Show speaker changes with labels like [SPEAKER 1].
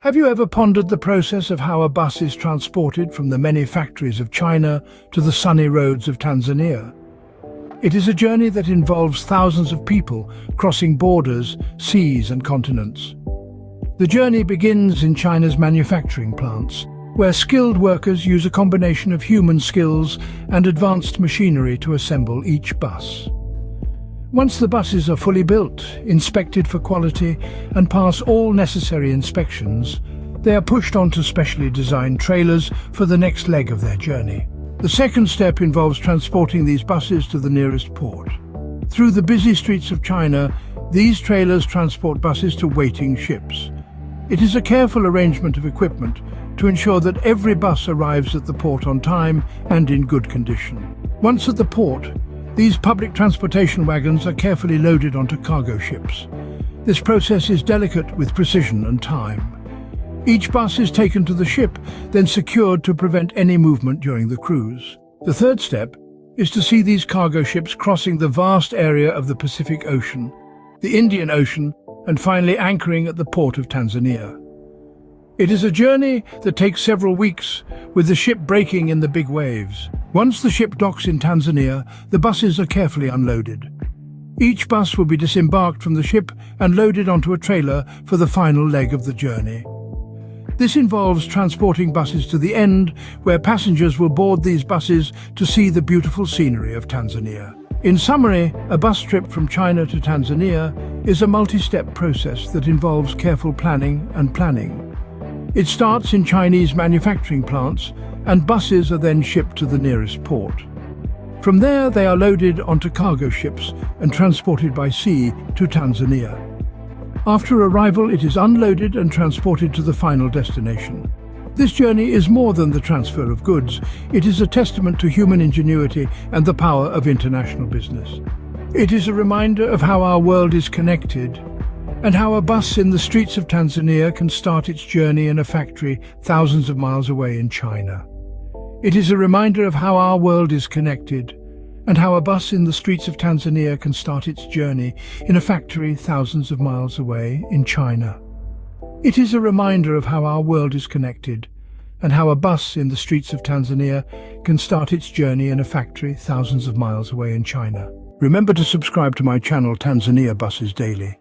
[SPEAKER 1] Have you ever pondered the process of how a bus is transported from the many factories of China to the sunny roads of Tanzania? It is a journey that involves thousands of people crossing borders, seas and continents. The journey begins in China's manufacturing plants, where skilled workers use a combination of human skills and advanced machinery to assemble each bus. Once the buses are fully built, inspected for quality, and pass all necessary inspections, they are pushed onto specially designed trailers for the next leg of their journey. The second step involves transporting these buses to the nearest port. Through the busy streets of China, these trailers transport buses to waiting ships. It is a careful arrangement of equipment to ensure that every bus arrives at the port on time and in good condition. Once at the port, these public transportation wagons are carefully loaded onto cargo ships. This process is delicate with precision and time. Each bus is taken to the ship, then secured to prevent any movement during the cruise. The third step is to see these cargo ships crossing the vast area of the Pacific Ocean, the Indian Ocean, and finally anchoring at the port of Tanzania. It is a journey that takes several weeks, with the ship breaking in the big waves. Once the ship docks in Tanzania, the buses are carefully unloaded. Each bus will be disembarked from the ship and loaded onto a trailer for the final leg of the journey. This involves transporting buses to the end, where passengers will board these buses to see the beautiful scenery of Tanzania. In summary, a bus trip from China to Tanzania is a multi-step process that involves careful planning and planning. It starts in Chinese manufacturing plants, and buses are then shipped to the nearest port. From there, they are loaded onto cargo ships and transported by sea to Tanzania. After arrival, it is unloaded and transported to the final destination. This journey is more than the transfer of goods. It is a testament to human ingenuity and the power of international business. It is a reminder of how our world is connected, and how a bus in the streets of Tanzania can start its journey in a factory thousands of miles away in China. It is a reminder of how our world is connected, and how a bus in the streets of Tanzania can start its journey in a factory thousands of miles away in China. It is a reminder of how our world is connected, and how a bus in the streets of Tanzania can start its journey in a factory thousands of miles away in China. Remember to subscribe to my channel Tanzania Buses Daily.